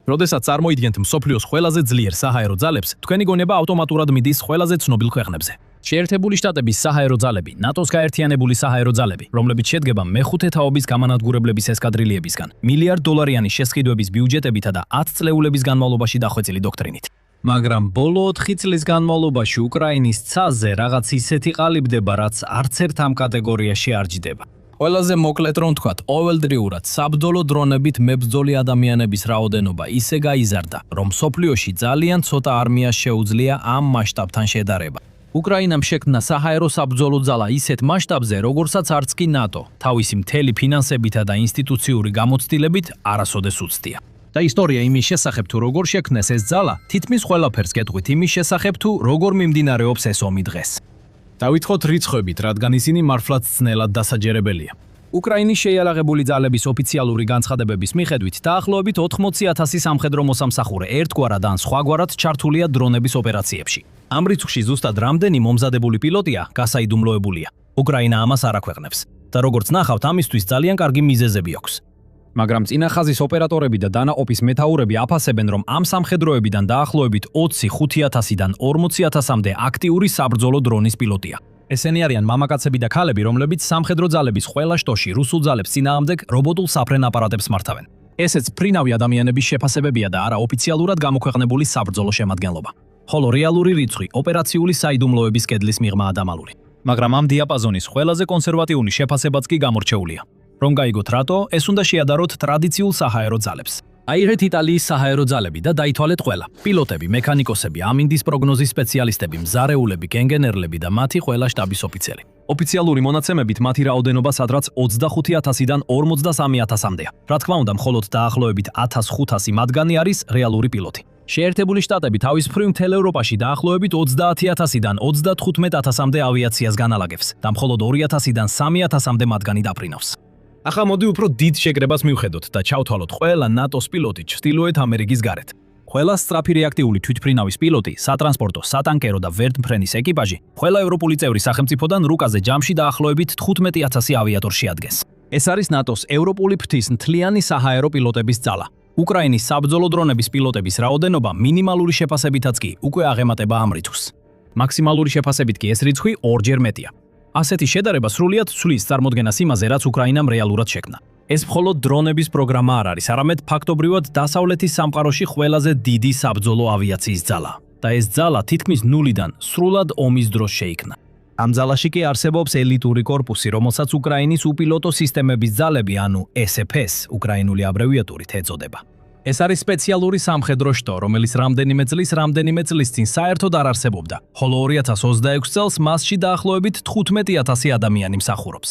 როდესაც წარმოიდგენთ მსოფლიოს ყველაზე ძლიერ საჰაერო ძალებს, თქვენი გონება ავტომატურად მიდის ყველაზე ცნობილ ქვეყნებზე. შეერთებული შტატების საჰაერო ძალები, ნატოს გაერთიანებული საჰაერო ძალები, რომლებიც შედგება მეხუთე თაობის გამანადგურებლების ესკადრილიებისგან, $1,000,000-იანი შესყიდვების ბიუჯეტებითა და 10 წლეულების განმავლობაში დახვეწილი დოქტრინით. მაგრამ ბოლო 4 წლის განმავლობაში უკრაინის ცაზე რაღაც ისეთი ყალიბდება, რაც არც ერთ ამ კატეგორიაში არ ჯდება. ყველაზე მოკლედ რომ ვთქვათ, ყოველდღიურად საბრძოლო დრონებით მებრძოლი ადამიანების რაოდენობა ისე გაიზარდა, რომ მსოფლიოში ძალიან ცოტა არმიას შეუძლია ამ მასშტაბთან შედარება. უკრაინამ შექმნა საჰაერო საბრძოლო ძალა ისეთ მასშტაბზე, როგორცაც არც კი ნატო, თავისი მთელი ფინანსებითა და ინსტიტუციური გამოცდილებით არასოდეს უცდია. და ისტორია იმის შესახებ თუ როგორ შექმნეს ეს ძალა, თითქმის ყველაფერს გეტყვით იმის შესახებ თუ როგორ მიმდინარეობს ეს ომი დღეს. დავითხოვთ რიცხვებით, რადგან ისინი მართლაც ძნელად დასაჯერებელია. უკრაინის შეიარაღებული ძალების ოფიციალური განცხადებების მიხედვით, დაახლოებით 80,000 სამხედრო მოსამსახურე ერთგვარად ან სხვაგვარად ჩართულია დრონების ოპერაციებში. ამ რიცხვში ზუსტად რამდენი მომზადებული პილოტია, გასაიდუმლოებულია. უკრაინა ამას არ აქვეყნებს და როგორც ნახავთ, ამისთვის ძალიან კარგი მიზეზები აქვს. მაგრამ წინახაზის ოპერატორები და დანაყოფის მეთაურები აფასებენ, რომ ამ სამხედროებიდან დაახლოებით 25,000-დან 40,000-მდე აქტიური საბრძოლო დრონის პილოტია. ესენი არიან მამაკაცები და ქალები, რომლებიც სამხედრო ძალების ყველა შტოში რუსულ ძალებს წინააღმდეგ რობოტულ საფრენ აპარატებს მართავენ. ესეც ფრინავი ადამიანების შეფასებებია და არა ოფიციალურად გამოქვეყნებული საბრძოლო შემადგენლობა. ხოლო რეალური რიცხვი ოპერაციული საიდუმლოების კედლის მიღმაა დამალული. მაგრამ ამ დიაპაზონის ყველაზე კონსერვატიული შეფასებაც კი გამორჩეულია. რომ გაიგოთ რატო, ეს უნდა შეადაროთ ტრადიციულ საჰაერო ძალებს. აიღეთ იტალიის საჰაერო ძალები და დაითვალეთ ყველა. პილოტები, მექანიკოსები, ამინდის პროგნოზის სპეციალისტები, მზარეულები, გენგენერლები და მათი ყველა შტაბის ოფიცერი. ოფიციალური მონაცემებით მათი რაოდენობა სადღაც 25,000-დან 43,000-მდეა. რა თქმა უნდა, მხოლოდ დაახლოებით 1,500 მათგანი არის რეალური პილოტი. შეერთებული შტატები თავის მხრივ მთელ ევროპაში დაახლოებით 30,000-დან 35,000-მდე ავიაციას განალაგებს და მხოლოდ 2,000-დან 3,000-მდე მათგანი დაფრინავს. ახლა მოდი უფრო დიდ შეკრებას მივხედოთ და ჩავთვალოთ ყველა ნატოს პილოტი ჩრდილოეთ ამერიკის გარეთ. ყველა სწრაფი რეაქტიული თვითმფრინავის პილოტი, სატრანსპორტო, სატანკერო და ვერტმფრენის ეკიპაჟი, ყველა ევროპული წევრი სახელმწიფოდან რუკაზე ჯამში დაახლოებით 15,000 ავიატორ შეადგენს. ეს არის ნატოს ევროპული ფრთის მთლიანი საჰაერო პილოტების ძალა. უკრაინის საბრძოლო დრონების პილოტების რაოდენობა მინიმალური შეფასებითაც კი უკვე აღემატება ამ რიცხვს. მაქსიმალური შეფასებით კი ეს რიცხვი ორჯერ მეტია. ასეთი შედარება სრულიად ცვლის წარმოდგენას იმაზე, რაც უკრაინამ რეალურად შექმნა. ეს მხოლოდ დრონების პროგრამა არ არის, არამედ ფაქტობრივად დასავლეთის სამყაროში ყველაზე დიდი საბრძოლო ავიაციის ძალა. და ეს ძალა თითქმის ნულიდან სრულად ომის დროს შეიქმნა. ამ ძალაში კი არსებობს ელიტური კორპუსი, რომელსაც უკრაინის უპილოტო სისტემების ძალები, ანუ SFS, უკრაინული აბრევიატურით ეწოდება. ეს არის სპეციალური სამხედრო შტო, რომელიც რამდენიმე წლის წინ საერთოდ არ არსებობდა, ხოლო 2026 წელს მასში დაახლოებით 15,000 ადამიანი მსახურობს.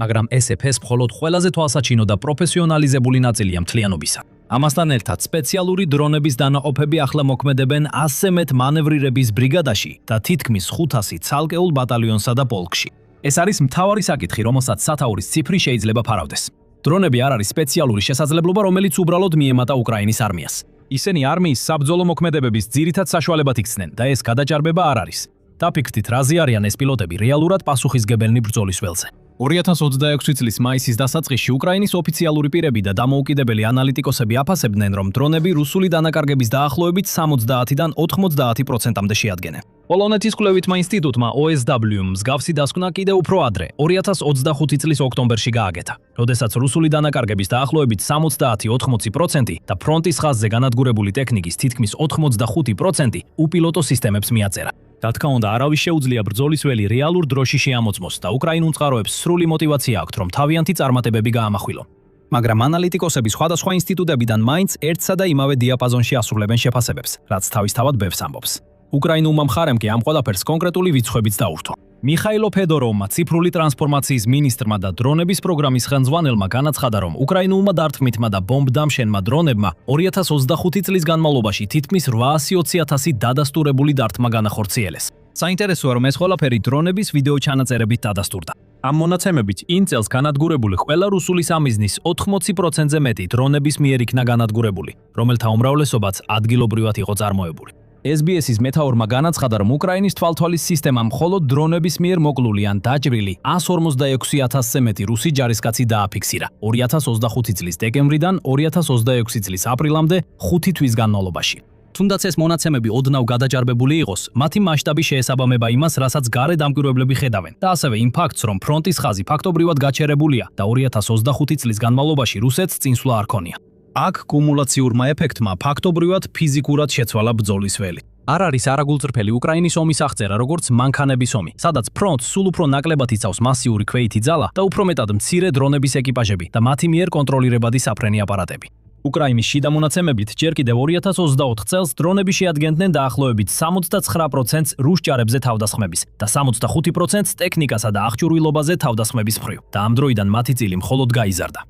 მაგრამ SFS მხოლოდ ყველაზე თვალსაჩინო და პროფესიონალიზებული ნაწილია მთლიანობისა. ამასთან ერთად სპეციალური დრონების დანაყოფები ახლა მოქმედებენ 100 მეტ მანევრირების ბრიგადაში და თითქმის 500 ცალკეულ ბატალიონსა და პოლკში. ეს არის მთავარი საკითხი, რომელსაც სათაურის ციფრი შეიძლება ფარავდეს. დრონები არ არის სპეციალური შესაძლებლობა, რომელიც უბრალოდ მიემატა უკრაინის არმიას. ისინი არმიის საბრძოლო მოქმედებების ძირითად საშუალებად იქცნენ და ეს გადაჭარბება არ არის. დაფიქრდით, რაზე არიან ეს პილოტები რეალურად პასუხისგებელნი ბრძოლის ველზე. 2026 წლის მაისის დასაწყისში უკრაინის ოფიციალური პირები და დამოუკიდებელი ანალიტიკოსები აფასებდნენ, რომ დრონები რუსული დანაკარგების დაახლოებით 70-დან 90%-მდე შეადგენენ. პოლონეთის კვლევითმა ინსტიტუტმა OSW მსგავსი დასკვნა კიდევ უფრო ადრე, 2025 წლის ოქტომბერში გააკეთა, როდესაც რუსული დანაკარგების დაახლოებით 70-80% და ფრონტის ხაზზე განადგურებული ტექნიკის თითქმის 85% უპილოტო სისტემებს მიაწერა. რა თქმა უნდა, არავის შეუძლია ბრძოლის ველი რეალურ დროში შეამოწმოს და უკრაინულ წყაროებს სრული мотиваცია აქვთ, რომ თავიანთი წარმატებები გაამახვილონ. მაგრამ ანალიტიკოსები სხვადასხვა ინსტიტუტებიდან მაინც ერთსა და იმავე დიაპაზონში ასრულებენ შეფასებებს, რაც თავისთავად ბევს ამბობს. უკრაინულმა მხარემ კი ამ ყველაფერს კონკრეტული რიცხვებიც დაურთო. მიხაილო ფედოროვმა, ციფრული ტრანსფორმაციის მინისტრმა და დრონების პროგრამის ხელმძღვანელმა განაცხადა, რომ უკრაინულმა დარტყმითმა და ბომბდამშენმა დრონებმა 2025 წლის განმავლობაში თითქმის 820,000 დადასტურებული დარტყმა განახორციელეს. საინტერესოა, რომ ეს ყველაფერი დრონების ვიდეო ჩანაწერებით დადასტურდა. ამ მონაცემებით იმ წელს განადგურებული ყველა რუსული სამიზნის 80%-ზე მეტი დრონების მიერ იქნა განადგურებული, რომელთა უმრავლესობაც ადგილობრივად იყო წარმოებული. SBS-ის მეთაურმა განაცხადა, რომ უკრაინის თვალთვალის სისტემა მხოლოდ დრონების მიერ მოკლული ან დაჭრილი 146,000-ზე მეტი რუსი ჯარისკაცი დააფიქსირა 2025 წლის დეკემბრიდან 2026 წლის აპრილამდე 5 თვის განმავლობაში. თუნდაც ეს მონაცემები ოდნავ გადაჭარბებული იყოს, მათი მასშტაბი შეესაბამება იმას, რასაც გარე დამკვირვებლები ხედავენ და ასევე იმ ფაქტს, რომ ფრონტის ხაზი ფაქტობრივად გაჩერებულია და 2025 წლის განმავლობაში რუსეთს წინსვლა არ ქონია. აქ კუმულაციურმა ეფექტმა ფაქტობრივად ფიზიკურად შეცვალა ბრძოლის ველი. არ არის არაგულწრფელი უკრაინის ომის აღწერა, როგორც მანქანების ომი, სადაც ფრონტს სულ უფრო ნაკლებად იცავს მასიური ქვეითი ძალა და უფრო მეტად მცირე დრონების ეკიპაჟები და მათი მიერ კონტროლირებადი საფრენი აპარატები. უკრაინის შიდა მონაცემებით ჯერ კიდევ 2024 წელს დრონები შეადგენდნენ დაახლოებით 79% რუს ჯარებზე თავდასხმების და 65% ტექნიკასა და აღჭურვილობაზე თავდასხმების მხრივ და ამ დროიდან მათი წილი მხოლოდ გაიზარდა.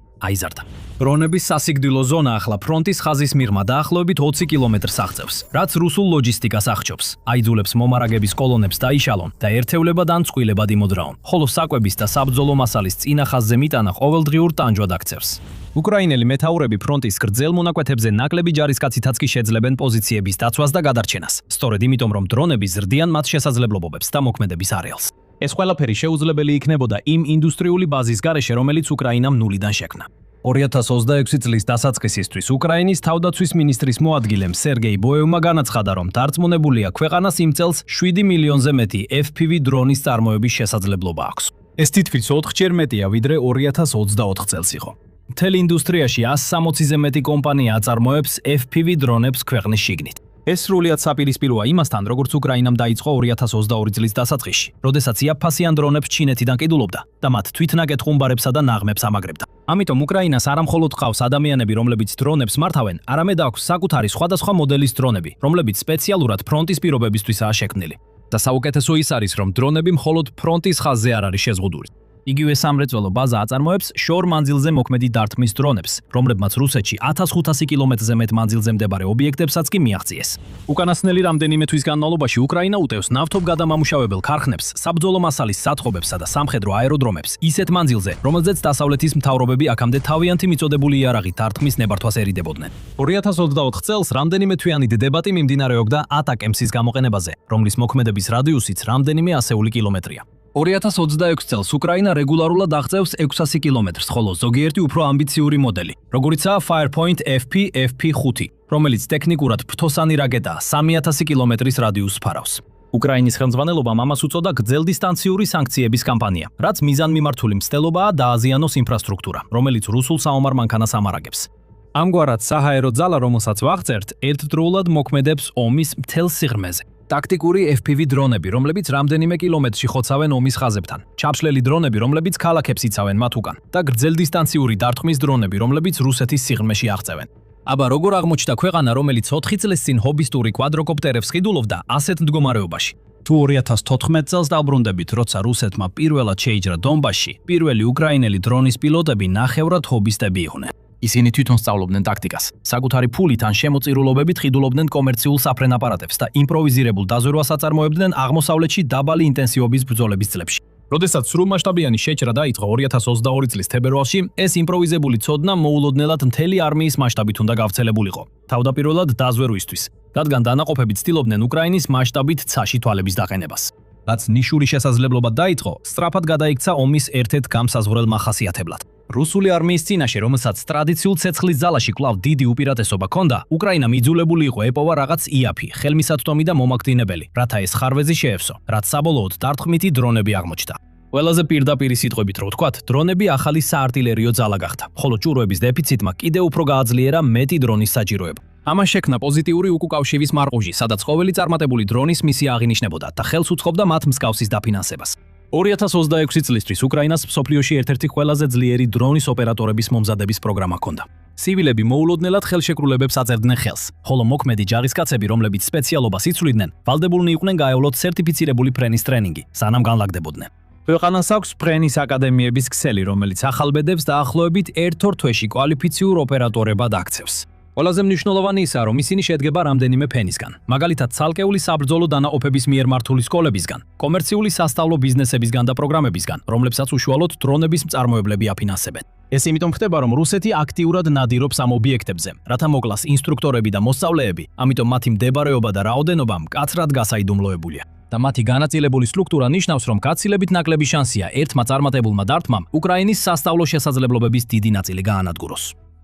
დრონების სასიკვდილო ზონა ახლა ფრონტის ხაზის მიღმა დაახლოებით 20 კილომეტრს აღწევს, რაც რუსულ ლოჯისტიკას აღჭობს. აიძულებს მომარაგების კოლონებს დაიშალონ და ერთევლებად ან წყვილებად იმოდრაონ, ხოლო საკვების და საბრძოლო მასალის წინა ხაზზე მიტანა ყოველდღიურ ტანჯვად აქცევს. უკრაინელი მეთაურები ფრონტის გრძელ მონაკვეთებზე ნაკლები ჯარისკაცითაც კი შეძლებენ პოზიციების დაცვას და გადარჩენას, სწორედ იმიტომ, რომ დრონები ზრდიან მათ შესაძლებლობებს და მოქმედების არეალს. ეს ყველაფერი შეუძლებელი იქნებოდა იმ ინდუსტრიული ბაზის გარეშე, რომელიც უკრაინამ ნულიდან შექმნა. 2026 წლის დასაწყისისთვის უკრაინის თავდაცვის მინისტრის მოადგილემ სერგეი ბოევმა განაცხადა, რომ დარწმუნებულია ქვეყანას იმ წელს 7 მილიონზე მეტი FPV დრონის წარმოების შესაძლებლობა აქვს. ეს თითქმის 4-ჯერ მეტია, ვიდრე 2024 წელს იყო. მთელ ინდუსტრიაში 160-ზე მეტი კომპანია აწარმოებს FPV დრონებს ქვეყნის შიგნით. ეს სრულიად საპირისპიროა იმასთან, როგორც უკრაინამ დაიწყო 2022 წლის დასაწყისში, როდესაც იაფფასიან დრონებს ჩინეთიდან ყიდულობდა და მათ თვითნაკეთ ხუმბარებსა და ნაღმებს ამაგრებდა. ამიტომ უკრაინას არა მხოლოდ ყავს ადამიანები, რომლებიც დრონებს მართავენ, არამედ აქვს საკუთარი სხვადასხვა მოდელის დრონები, რომლებიც სპეციალურად ფრონტის პირობებისთვისაა შექმნილი. და საუკეთესო ის არის, რომ დრონები მხოლოდ ფრონტის ხაზზე არ არის შეზღუდული. იგივე სამრეწველო ბაზა აწარმოებს შორ მანძილზე მოქმედი დარტყმის დრონებს, რომლებმაც რუსეთში 1500 კილომეტრზე მეტ მანძილზე მდებარე ობიექტებსაც კი მიაღწიეს. უკანასკნელი რამდენიმე თვის განმავლობაში უკრაინა უტევს ნავთობ გადამამუშავებელ ქარხნებს, საბრძოლო მასალის საწყობებსა და სამხედრო აეროდრომებს ისეთ მანძილზე, რომელზეც დასავლეთის მთავრობები აქამდე თავიანთი მიწოდებული იარაღით დარტყმის ნებართვას ერიდებოდნენ. 2024 წელს რამდენიმე თვიანი დებატი მიმდინარეობდა ATACMS-ის გამოყენებაზე, რომლის მოქმედების რადიუსიც რამდენიმე ასეული კილომეტრია. 2026 წელს უკრაინა რეგულარულად აღწევს 600 კილომეტრს, ხოლო ზოგიერთი უფრო ამბიციური მოდელი, როგორიცაა Firepoint FP-5, რომელიც ტექნიკურად ფრთოსანი რაკეტაა 3000 კილომეტრის რადიუსს ფარავს. უკრაინის ხელმძღვანელობამ ამას უწოდა გრძელდისტანციური სანქციების კამპანია, რაც მიზანმიმართული მცდელობაა დააზიანოს ინფრასტრუქტურა, რომელიც რუსულ საომარ მანქანას ამარაგებს. ამგვარად საჰაერო ძალა, რომელსაც ვაღწევთ, ერთდროულად მოქმედებს ომის მთელ სიღრმეზე. ტაქტიკური FPV დრონები, რომლებიც რამდენიმე კილომეტრში ხოცავენ ომის ხაზებთან, ჩაფშლელი დრონები, რომლებიც ქალაქებს იცავენ მათ უკან და გრძელდისტანციური დარტყმის დრონები, რომლებიც რუსეთის სიღრმეში აღწევენ. აბა როგორ აღმოჩნდა ქვეყანა, რომელიც 4 წლის წინ ჰობისტური კვადროკოპტერებს ყიდულობდა ასეთ მდგომარეობაში? თუ 2014 წელს დავბრუნდებით, როცა რუსეთმა პირველად შეიჯრა დონბასში, პირველი უკრაინელი დრონის პილოტები ნახევრად ჰობისტები იყვნენ. ისინი თვითონ სწავლობდნენ ტაქტიკას. საკუთარი ფულით ან შემოწირულობებით ყიდულობდნენ კომერციულ საფრენ აპარატებს და იმპროვიზირებულ დაზვერვას აწარმოებდნენ აღმოსავლეთში დაბალი ინტენსივობის ბრძოლების წლებში. როდესაც სრულმასშტაბიანი შეჭრა დაიწყო 2022 წლის თებერვალში, ეს იმპროვიზებული ცოდნა მოულოდნელად მთელი არმიის მასშტაბით უნდა გავრცელებულიყო. თავდაპირველად დაზვერვისთვის, რადგან დანაყოფები ცდილობდნენ უკრაინის მასშტაბით ცაში თვალების დაყენებას. რაც ნიშური შესაძლებლობა დაიწყო, სწრაფად გადაიქცა ომის ერთ-ერთ გამსაზღვრელ მახასიათებლად. რუსული არმიის წინაშე, რომელსაც ტრადიციულ ცეცხლის ძალაში კვლავ დიდი უპირატესობა ჰქონდა, უკრაინა მიძულებული იყო ეპოვა რაღაც იაფი, ხელმისაწვდომი და მომაკვდინებელი, რათა ეს ხარვეზი შეევსო, რაც საბოლოოდ დარტყმითი დრონები აღმოჩნდა. ყველაზე პირდაპირი სიტყვებით რო ვთქვათ, დრონები ახალი საარტილერიო ძალა გახდა, ხოლო ჭურვების დეფიციტმა კიდევ უფრო გააძლიერა მეტი დრონის საჭიროება. ამას შექმნა პოზიტიური უკუკავშირის მარყუჟი, სადაც ყოველი წარმატებული დრონის მისია აღინიშნებოდა და ხელს უწყობდა მათ მსგავსის დაფინანსებას. 2026 წლისთვის უკრაინას მსოფლიოში ერთ-ერთი ყველაზე ძლიერი დრონის ოპერატორების მომზადების პროგრამა ჰქონდა. ცივილები მოულოდნელად ხელშეკრულებებს აწერდნენ ხელს, ხოლო მოქმედი ჯარისკაცები, რომლებიც სპეციალობას იცვლიდნენ, ვალდებულნი იყვნენ გაევლოთ სერტიფიცირებული ფრენის ტრენინგი, სანამ განლაგდებოდნენ. ქვეყანას აქვს ფრენის აკადემიების ქსელი, რომელიც ახალბედებს დაახლოებით 1-2 თვეში კვალიფიციურ ოპერატორებად აქცევს. ყველაზე მნიშვნელოვანი ისაა, რომ ისინი შედგება რამდენიმე ფენისგან. მაგალითად, ცალკეული საბრძოლო დანაყოფების მიერ მართული სკოლებისგან, კომერციული სასწავლო ბიზნესებისგან და პროგრამებისგან, რომლებსაც უშუალოდ დრონების მწარმოებლები აფინანსებენ. ეს იმიტომ ხდება, რომ რუსეთი აქტიურად ნადირობს ამ ობიექტებზე, რათა მოკლას ინსტრუქტორები და მოსწავლეები, ამიტომ მათი მდებარეობა და რაოდენობა მკაცრად გასაიდუმლოებულია. და მათი განაწილებული სტრუქტურა ნიშნავს, რომ გაცილებით ნაკლები შანსია ერთმა წარმატებულმა დარტყმამ უკრაინის სასწავლო შესაძლებლობების დიდი ნაწილი გაანადგუროს.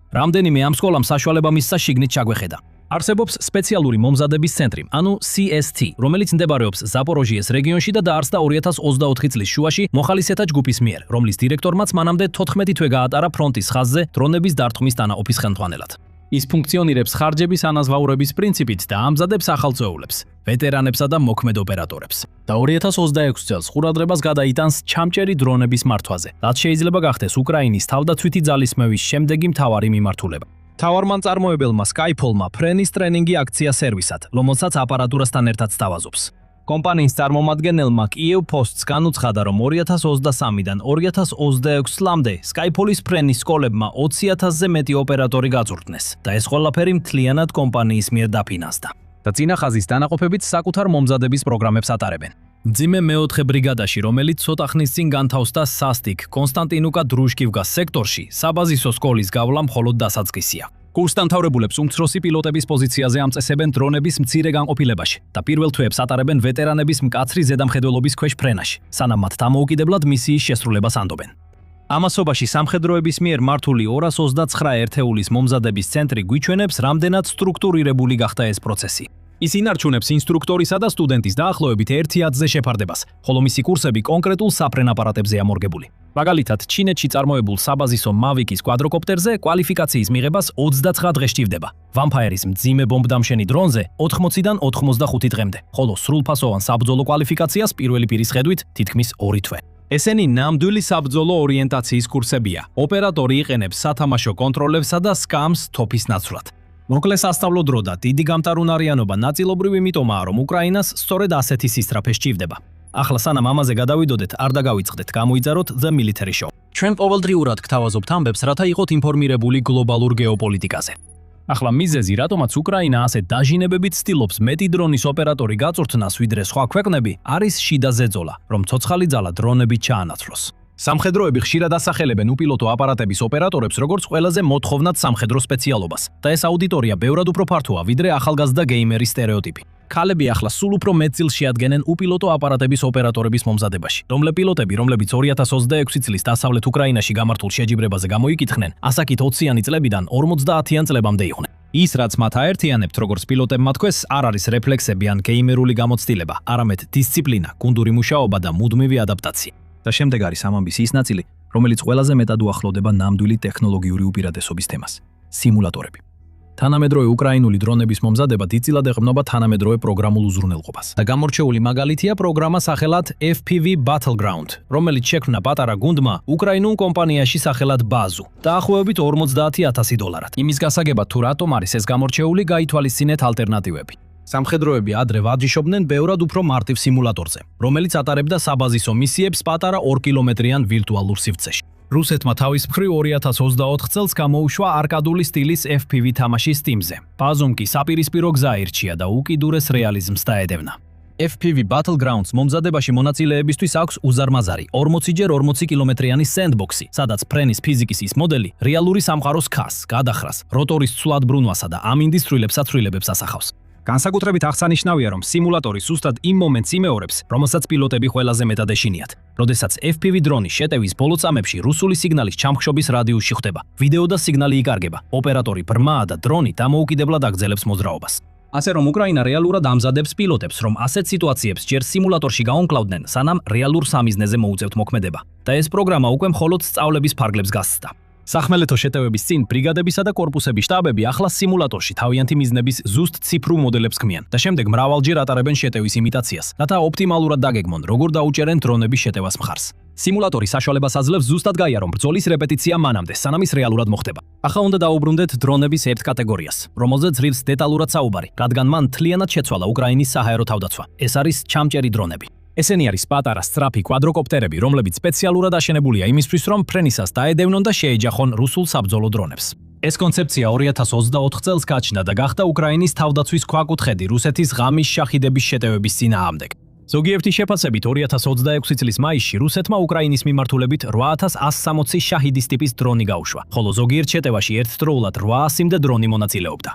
რამდენიმე ამ სკოლამ საშუალება მისცა შიგნით ჩაგვეხედა. არსებობს სპეციალური მომზადების ცენტრი, ანუ CST, რომელიც მდებარეობს ზაპოროჟიეს რეგიონში და დაარსდა 2024 წლის შუაში მოხალისეთა ჯგუფის მიერ, რომლის დირექტორმაც მანამდე 14 თვე გაატარა ფრონტის ხაზზე დრონების დარტყმის დანაყოფის ხელმძღვანელად. ის ფუნქციონირებს ხარჯების ანაზღაურების პრინციპით და ამზადებს ახალ წვეულებს, ვეტერანებსა და მოქმედ ოპერატორებს. და 2026 წელს ყურადღებას გადაიტანს ჩამჭერი დრონების მართვაზე, რაც შეიძლება გახდეს უკრაინის თავდაცვითი ძალისმევის შემდეგი მთავარი მიმართულება. მთავარმა მწარმოებელმა Skyfall-მა ფრენის ტრენინგი აქცია სერვისად, რომელსაც აპარატურასთან ერთად სთავაზობს. კომპანიის წარმომადგენელმა Kyiv Post-ს განუცხადა, რომ 2023-დან 2026 წლამდე Skyfall-ის ფრენის სკოლებმა 20,000-ზე მეტი ოპერატორი გაწურთნეს და ეს ყველაფერი მთლიანად კომპანიის მიერ დაფინანსდა. და წინა ხაზის დანაყოფებით საკუთარ მომზადების პროგრამებს ატარებენ. მძიმე მეოთხე ბრიგადაში, რომელიც ცოტა ხნის წინ განთავსდა სასტიკ კონსტანტინუკა დრუშკივკას სექტორში, საბაზისო სკოლის გავლა მხოლოდ დასაწყისია. კურსდამთავრებულებს უმცროსი პილოტების პოზიციაზე ამწესებენ დრონების მცირე განყოფილებაში და პირველ თვეებს ატარებენ ვეტერანების მკაცრი ზედამხედველობის ქვეშ ფრენაში, სანამ მათ დამოუკიდებლად მისიის შესრულებას ანდობენ. ამასობაში სამხედროების მიერ მართული 229 ერთეულის მომზადების ცენტრი გვიჩვენებს, რამდენად სტრუქტურირებული გახდა ეს პროცესი. ის ინარჩუნებს ინსტრუქტორისა და სტუდენტის დაახლოებით 1/10-ზე შეფარდებას, ხოლო მისი კურსები კონკრეტულ საფრენ აპარატებზეა მორგებული. მაგალითად, ჩინეთში წარმოებულ საბაზისო Mavic-ის კვადროკოპტერზე კვალიფიკაციის მიღებას 29 დღე სჭირდება. Vampire-ის მძიმე ბომბდამშენი დრონზე 80-დან 85 დღემდე, ხოლო სრულფასოვან საბრძოლო კვალიფიკაციას პირველი პირის ხედვით თითქმის 2 თვე. ესენი ნამდვილი საბრძოლო ორიენტაციის კურსებია. ოპერატორი იყენებს სათამაშო კონტროლებსა და SCAMs თოფის ნაცვლად. მოკლე სასწავლო დრო და დიდი გამტარუნარიანობა ნაწილობრივ იმიტომაა, რომ უკრაინას სწორედ ასეთი სისწრაფე სჭირდება. ახლა სანამ ამაზე გადავიდოდეთ, არ დაგავიწყდეთ, გამოიძაროთ The Military Show. ჩვენ ყოველდღიურად გთავაზობთ ამბებს, რათა იყოთ ინფორმირებული გლობალურ გეოპოლიტიკაზე. ახლა მიზეზი, რატომაც უკრაინა ასე დაჟინებებით ცდილობს მეტი დრონის ოპერატორი გაწურთნას, ვიდრე სხვა ქვეყნები, არის შიდა ზეწოლა, რომ ცოცხალი ძალა დრონებით ჩაანაცვლოს. სამხედროები ხშირად ასახელებენ უპილოტო აპარატების ოპერატორებს როგორც ყველაზე მოთხოვნად სამხედრო სპეციალობას და ეს აუდიტორია ბევრად უფრო ფართოა, ვიდრე ახალგაზრდა გეიმერის სტერეოტიპი. ქალები ახლა სულ უფრო მეტ წილს შეადგენენ უპილოტო აპარატების ოპერატორების მომზადებაში. რომლებიც 2026 წლის დასავლეთ უკრაინაში გამართულ შეჯიბრებაზე გამოიკითხნენ, ასაკით 20-იანი წლებიდან 50-იან წლებამდე იყვნენ. ის, რაც მათ აერთიანებთ, როგორც პილოტებმა თქვეს, არ არის რეფლექსები ან გეიმერული გამოცდილება, არამედ დისციპლინა, გუნდური მუშაობა და მუდმივი ადაპტაცია. და შემდეგ არის ამ ამბის ის ნაწილი, რომელიც ყველაზე მეტად უახლოვდება ნამდვილი ტექნოლოგიური უპირატესობის თემას – სიმულატორები. თანამედროვე უკრაინული დრონების მომზადება დიდწილად ეყრდნობა თანამედროვე პროგრამულ უზრუნველყოფას. და გამორჩეული მაგალითია პროგრამა სახელად FPV Battleground, რომელიც შექმნა პატარა გუნდმა უკრაინულ კომპანიაში სახელად Bazu, დაახლოებით $50,000. იმის გასაგებად, თუ რატომ არის ეს გამორჩეული, გაითვალისწინეთ ალტერნატივები. სამხედროები ადრე ვარჯიშობდნენ ბევრად უფრო მარტივ სიმულატორზე, რომელიც ატარებდა საბაზისო მისიებს პატარა 2 კილომეტრიან ვირტუალურ სივრცეში. რუსეთმა თავის მხრივ 2024 წელს გამოუშვა არკადული სტილის FPV თამაში Steam-ზე. Bazum კი საპირისპირო გზა ირჩია და უკიდურეს რეალიზმს დაედევნა. FPV Battlegrounds მომზადებაში მონაწილეებისთვის აქვს უზარმაზარი 40x40 კილომეტრიანი sandbox-ი, სადაც ფრენის ფიზიკის ის მოდელი რეალური სამყაროს ქას, გადახრას, როტორის ცვლად ბრუნვასა და ამინდის ცვლილებებს ასახავს. განსაკუთრებით აღსანიშნავია, რომ სიმულატორი სუსტად იმ მომენტს იმეორებს, რომელსაც პილოტები ყველაზე მეტად ეშინიათ. როდესაც FPV დრონის შეტევის ბოლო წამებში რუსული სიგნალის ჩამხშობის რადიუსში ხდება, ვიდეო და სიგნალი იკარგება, ოპერატორი ბრმაა და დრონი დამოუკიდებლად აგრძელებს მოძრაობას. ასე რომ უკრაინა რეალურად ამზადებს პილოტებს, რომ ასეთ სიტუაციებს ჯერ სიმულატორში გაუმკლავდნენ, სანამ რეალურ სამიზნეზე მოუწევთ მოქმედება. და ეს პროგრამა უკვე მხოლოდ სწავლების ფარგლებს გასცდა. სახმელეთო შეტევების წინ ბრიგადებისა და კორპუსების შტაბები ახლა სიმულატორში თავიანთი მიზნების ზუსტ ციფრულ მოდელებს ქმნიან და შემდეგ მრავალჯერ ატარებენ შეტევის იმიტაციას, რათა ოპტიმალურად დაგეგმონ, როგორ დაუჭერენ დრონების შეტევას მხარს. სიმულატორი საშუალებას აძლევს ზუსტად გაიარონ ბრძოლის რეპეტიცია მანამდე, სანამ ის რეალურად მოხდება. ახლა უნდა დაუბრუნდეთ დრონების ერთ კატეგორიას, რომელზეც ძლივს დეტალურად საუბარი, რადგან მან მთლიანად შეცვალა უკრაინის საჰაერო თავდაცვა. ეს არის ჩამჭერი დრონები. ესენი არის პატარა სწრაფი კვადროკოპტერები, რომლებიც სპეციალურად აშენებულია იმისთვის, რომ ფრენისას დაედევნონ და შეეჯახონ რუსულ საბრძოლო დრონებს. ეს კონცეფცია 2024 წელს გაჩნდა და გახდა უკრაინის თავდაცვის ქვაკუთხედი რუსეთის ღამის შაჰიდების შეტევების წინააღმდეგ. ზოგიერთი შეფასებით 2026 წლის მაისში რუსეთმა უკრაინის მიმართულებით 8160 შაჰიდის ტიპის დრონი გაუშვა, ხოლო ზოგიერთ შეტევაში ერთდროულად 800-მდე დრონი მონაწილეობდა.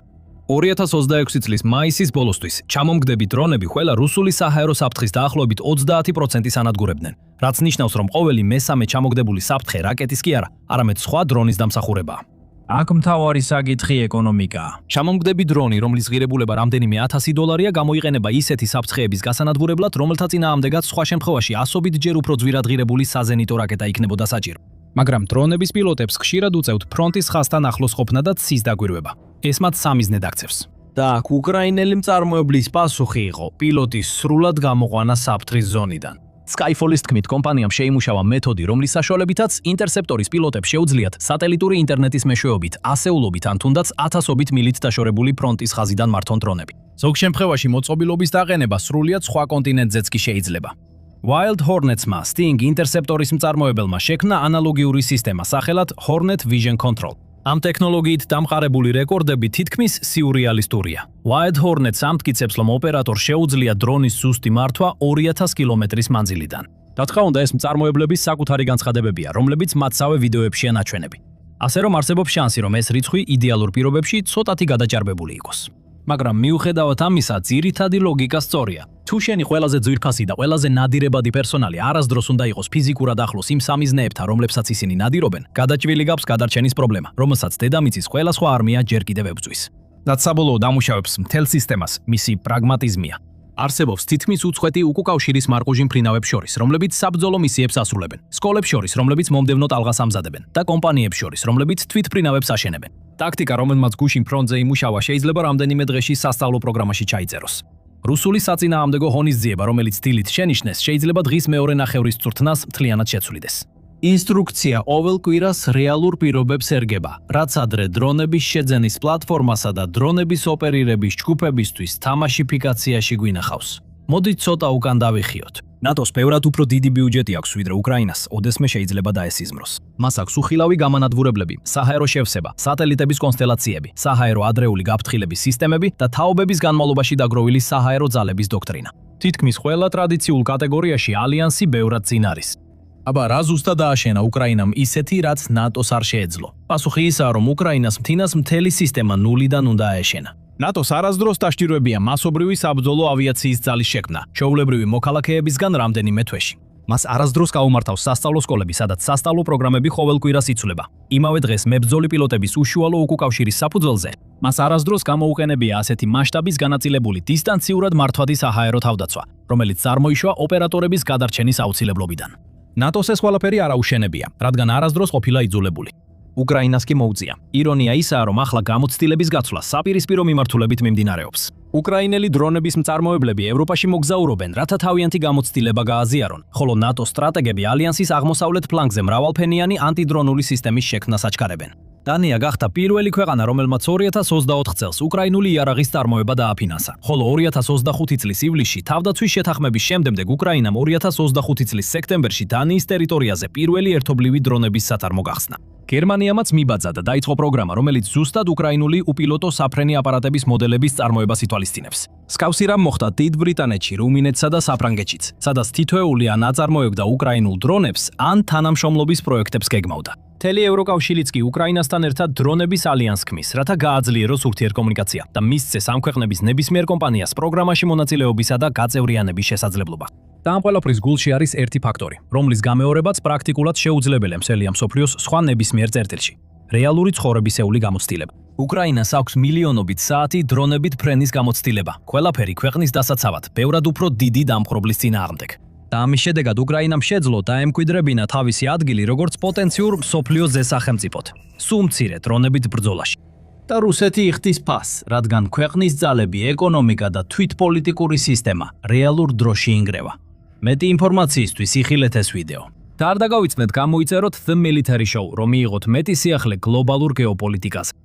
2026 წლის მაისის ბოლოსთვის ჩამომგდები დრონები ყველა რუსული საჰაერო საფრთხის დაახლოებით 30%-ს ანადგურებდნენ, რაც ნიშნავს, რომ ყოველი მესამე ჩამოგდებული საფრთხე რაკეტის კი არა, არამედ სხვა დრონის დამსახურებაა. აქ მთავარი საკითხი ეკონომიკაა. ჩამომგდები დრონი, რომლის ღირებულება რამდენიმე $1000-ია, გამოიყენება ისეთი საფრთხეების გასანადგურებლად, რომელთა წინააღმდეგაც სხვა შემთხვევაში ასობით ჯერ უფრო ძვირად ღირებული საზენიტო რაკეტა იქნებოდა საჭირო. მაგრამ დრონების პილოტებს ხშირად უწევთ ფრონტის ხაზთან ახლოს ყოფნა და ცის დაგვირვება. ეს მათ სამიზნედ აქცევს. და აქ უკრაინელი მწარმოებლის პასუხი იყო პილოტის სრულად გამოყვანა საფრთხის ზონიდან. Skyfall-ის თქმით, კომპანიამ შეიმუშავა მეთოდი, რომლის საშუალებითაც ინტერსეპტორის პილოტებს შეუძლიათ სატელიტური ინტერნეტის მეშვეობით, ასეულობით ან თუნდაც ათასობით მილით დაშორებული ფრონტის ხაზიდან მართონ დრონები. ზოგ შემთხვევაში მოწყობილობის დაყენება სრულიად სხვა კონტინენტზეც კი შეიძლება. Wild Hornets-მა Sting ინტერსეპტორის მწარმოებელმა შექმნა ანალოგიური სისტემა სახელად Hornet Vision Control. ამ ტექნოლოგიით დამყარებული რეკორდები თითქმის სიურეალისტურია. Wild Hornets ამტკიცებს, რომ ოპერატორს შეუძლია დრონის ზუსტი მართვა 2000 კილომეტრის მანძილიდან. რა თქმა უნდა, ეს მწარმოებლების საკუთარი განცხადებებია, რომლებიც მათსავე ვიდეოებშია ნაჩვენები. ასე რომ არსებობს შანსი, რომ ეს რიცხვი იდეალურ პირობებში ცოტათი გადაჭარბებული იყოს. მაგრამ მიუხედავად ამისა, ძირითადი ლოგიკა სწორია. თუ შენი ყველაზე ძვირფასი და ყველაზე ნადირებადი პერსონალი არასდროს უნდა იყოს ფიზიკურად ახლოს იმ სამიზნეებთან, რომლებსაც ისინი ნადირობენ, გადაჭრილი გაქვს გადარჩენის პრობლემა, რომელსაც დედამიწის ყველა სხვა არმია ჯერ კიდევ ებრძვის. რაც საბოლოოდ ამუშავებს მთელ სისტემას, მისი პრაგმატიზმია. არსებობს თითქმის უწყვეტი უკუკავშირის მარყუჟი მფრინავებს შორის, რომლებიც საბრძოლო მისიებს ასრულებენ, სკოლებს შორის, რომლებიც მომდევნო ტალღას ამზადებენ და კომპანიებს შორის, რომლებიც თვითმფრინავებს აშენებენ. ტაქტიკა, რომელმაც გუშინ ფრონტზე იმუშავა, შეიძლება რამდენიმე დღეში სასწავლო პროგრამაში ჩაიწეროს. რუსული საწინააღმდეგო ღონისძიება, რომელიც დილით შენიშნეს, შეიძლება დღის მეორე ნახევრის წვრთნას მთლიანად შეცვლიდეს. ინსტრუქცია ყოველ კვირას რეალურ პირობებს ერგება, რაც ადრე დრონების შეძენის პლატფორმასა და დრონების ოპერირების ჯგუფებისთვის თამაშიფიკაციაში გვინახავს. მოდით ცოტა უკან დავიხიოთ. ნატოს ბევრად უფრო დიდი ბიუჯეტი აქვს ვიდრე უკრაინას, ოდესმე შეიძლება დაესიზმროს. მას აქვს უხილავი გამანადგურებლები, საჰაერო შევსება, სატელიტების კონსტელაციები, საჰაერო ადრეული გაფრთხილების სისტემები და თაობების განმავლობაში დაგროვილი საჰაერო ძალების დოქტრინა. თითქმის ყველა ტრადიციულ კატეგორიაში ალიანსი ბევრად წინ არის. აბა რა ზუსტად დააშენა უკრაინამ ისეთი, რაც ნატოს არ შეეძლო? პასუხი ისაა, რომ უკრაინას მთინას მთელი სისტემა ნულიდან უნდა აეშენა. ნატოს არასდროს დასჭირვებია მასობრივი საბრძოლო ავიაციის ძალის შექმნა, ჩვეულებრივი მოქალაქეებისგან რამდენიმე თვეში. მას არასდროს გაუმართავს სასწავლო სკოლები, სადაც სასწავლო პროგრამები ყოველ კვირას იცვლება. იმავე დღეს მებრძოლი პილოტების უშუალო უკუკავშირის საფუძველზე მას არასდროს გამოუყენებია ასეთი მასშტაბის განაწილებული დისტანციურად მართვადი საჰაერო თავდაცვა, რომელიც წარმოიშვა ოპერატორების გადარჩენის აუცილებლობიდან. ნატოს ეს ყველაფერი არ აუშენებია, რადგან არასდროს ყოფილა იძულებული. უკრაინას კი მოუწია. ირონია ისაა, რომ ახლა გამოცდილების გაცვლა საპირისპირო მიმართულებით მიმდინარეობს. უკრაინელი დრონების მწარმოებლები ევროპაში მოგზაურობენ, რათა თავიანთი გამოცდილება გააზიარონ, ხოლო ნატოს სტრატეგები ალიანსის აღმოსავლეთ ფლანგზე მრავალფენიანი ანტიდრონული სისტემის შექმნას აჩქარებენ. დანია გახდა პირველი ქვეყანა, რომელმაც 2024 წელს უკრაინული იარაღის წარმოება დააფინანსა, ხოლო 2025 წლის ივლისში თავდაცვის შეთანხმების შემდგომ უკრაინამ 2025 წლის სექტემბერში დანიის ტერიტორიაზე პირველი ერთობლივი დრონების საწარმო გახსნა. გერმანიამაც მიბაძა და დაიწყო პროგრამა, რომელიც ზუსტად უკრაინული უპილოტო საფრენი აპარატების მოდელების წარმოებას ითვალისწინებს. მსგავსი რამ მოხდა დიდ ბრიტანეთში, რუმინეთსა და საფრანგეთშიც, სადაც თითოეული ან აწარმოებდა უკრაინულ დრონებს, ან თანამშრომლობის პროექტებს გეგმავდა. მთელი ევროკავშირიც კი უკრაინასთან ერთად დრონების ალიანსს ქმნის, რათა გააძლიეროს ურთიერთკომუნიკაცია და მისცეს ამ ქვეყნების ნებისმიერ კომპანიას პროგრამაში მონაწილეობისა და გაწევრიანების შესაძლებლობა. და ამ ყველაფრის გულში არის ერთი ფაქტორი, რომლის გამეორებაც პრაქტიკულად შეუძლებელია მსელია მსოფლიოს სხვა ნებისმიერ წერტილში. რეალური ცხოვრებისეული გამოცდილება. უკრაინას აქვს მილიონობით საათი დრონებით ფრენის გამოცდილება, ყველაფერი ქვეყნის დასაცავად, ბევრად უფრო დიდი დამპყრობლის წინააღმდეგ. და ამის შედეგად უკრაინამ შეძლო დაემკვიდრებინა თავისი ადგილი როგორც პოტენციურ მსოფლიო ზესახელმწიფოდ, სულ მცირე დრონებით ბრძოლაში. და რუსეთი იხდის ფასს, რადგან ქვეყნის ძალები, ეკონომიკა და თვითპოლიტიკური სისტემა რეალურ დროში ინგრევა. მეტი ინფორმაციისთვის იხილეთ ეს ვიდეო. და არ დაგავიწყდეთ გამოიწეროთ The Military Show, რომ მიიღოთ მეტი სიახლე გლობალურ გეოპოლიტიკაზე.